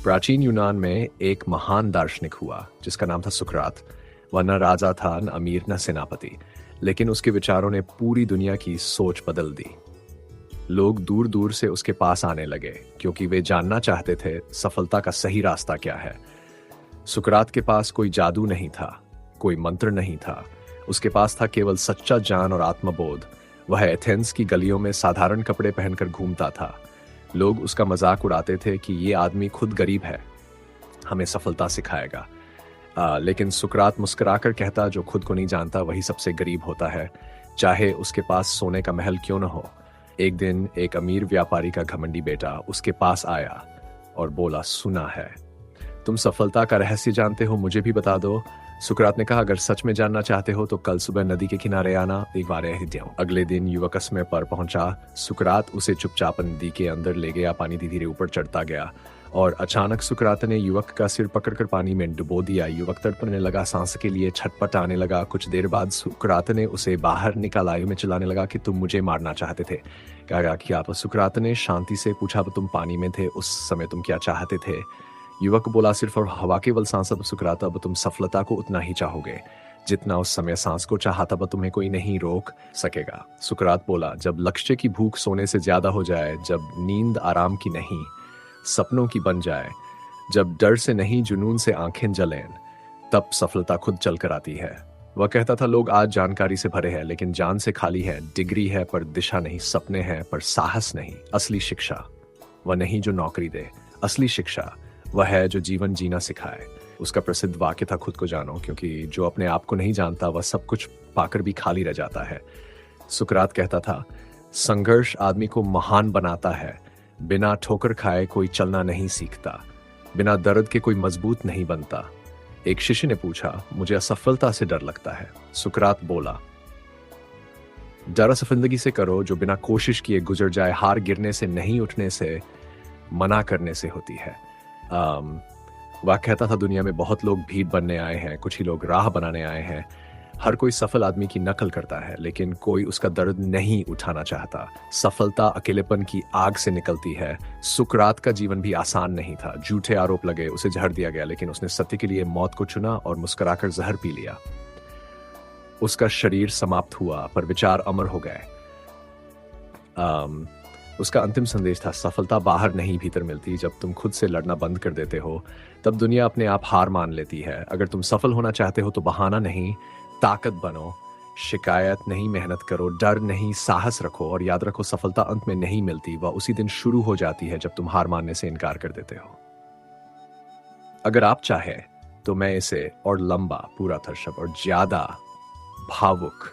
प्राचीन यूनान में एक महान दार्शनिक हुआ जिसका नाम था सुकरात। वह न राजा था, न अमीर, न सेनापति, लेकिन उसके विचारों ने पूरी दुनिया की सोच बदल दी। लोग दूर दूर से उसके पास आने लगे क्योंकि वे जानना चाहते थे सफलता का सही रास्ता क्या है। सुकरात के पास कोई जादू नहीं था, कोई मंत्र नहीं था। उसके पास था केवल सच्चा ज्ञान और आत्मबोध। वह एथेंस की गलियों में साधारण कपड़े पहनकर घूमता था। लोग उसका मजाक उड़ाते थे कि ये आदमी खुद गरीब है, हमें सफलता सिखाएगा। लेकिन सुकरात मुस्कुराकर कहता, जो खुद को नहीं जानता वही सबसे गरीब होता है, चाहे उसके पास सोने का महल क्यों न हो। एक दिन एक अमीर व्यापारी का घमंडी बेटा उसके पास आया और बोला, सुना है तुम सफलता का रहस्य जानते हो, मुझे भी बता दो। सुकरात ने कहा, अगर सच में जानना चाहते हो तो कल सुबह नदी के किनारे आना, एक बार ही जाऊं। अगले दिन युवक समय पर पहुंचा। सुकरात उसे चुपचाप नदी के अंदर ले गया। पानी धीरे धीरे ऊपर चढ़ता गया और अचानक सुकरात ने युवक का सिर पकड़कर पानी में डुबो दिया। युवक तड़पने लगा, सांस के लिए छटपट आने लगा। कुछ देर बाद सुकरात ने उसे बाहर निकाला। आयु में चिल्लाने लगा कि तुम मुझे मारना चाहते थे। कहा कि आप? सुकरात ने शांति से पूछा, तुम पानी में थे उस समय, तुम क्या चाहते थे? युवक बोला, सिर्फ और हवा केवल सांस। अब सुकरात, अब तुम सफलता को उतना ही चाहोगे जितना उस समय सांस को चाहा था, तुम्हें कोई नहीं रोक सकेगा। सुकरात बोला, जब लक्ष्य की भूख सोने से ज्यादा हो जाए, जब नींद आराम की नहीं सपनों की बन जाए, जब डर से नहीं जुनून से आंखें जलें, तब सफलता खुद चल कर आती है। वह कहता था, लोग आज जानकारी से भरे हैं लेकिन जान से खाली है। डिग्री है पर दिशा नहीं, सपने हैं पर साहस नहीं। असली शिक्षा वह नहीं जो नौकरी दे, असली शिक्षा वह है जो जीवन जीना सिखाए। उसका प्रसिद्ध वाक्य था, खुद को जानो, क्योंकि जो अपने आप को नहीं जानता वह सब कुछ पाकर भी खाली रह जाता है। सुकरात कहता था, संघर्ष आदमी को महान बनाता है। बिना ठोकर खाए कोई चलना नहीं सीखता, बिना दर्द के कोई मजबूत नहीं बनता। एक शिष्य ने पूछा, मुझे असफलता से डर लगता है। सुकरात बोला, डर उस जिंदगी से करो जो बिना कोशिश किए गुजर जाए। हार गिरने से नहीं, उठने से मना करने से होती है। वह कहता था, दुनिया में बहुत लोग भीड़ बनने आए हैं, कुछ ही लोग राह बनाने आए हैं। हर कोई सफल आदमी की नकल करता है लेकिन कोई उसका दर्द नहीं उठाना चाहता। सफलता अकेलेपन की आग से निकलती है। सुकरात का जीवन भी आसान नहीं था। झूठे आरोप लगे, उसे जहर दिया गया, लेकिन उसने सत्य के लिए मौत को चुना और मुस्कुराकर जहर पी लिया। उसका शरीर समाप्त हुआ पर विचार अमर हो गए। उसका अंतिम संदेश था, सफलता बाहर नहीं भीतर मिलती। जब तुम खुद से लड़ना बंद कर देते हो तब दुनिया अपने आप हार मान लेती है। अगर तुम सफल होना चाहते हो तो बहाना नहीं, ताकत बनो। शिकायत नहीं, मेहनत करो। डर नहीं, साहस रखो। और याद रखो, सफलता अंत में नहीं मिलती, वह उसी दिन शुरू हो जाती है जब तुम हार मानने से इनकार कर देते हो। अगर आप चाहे तो मैं इसे और लंबा, पूरा थर्शब और ज्यादा भावुक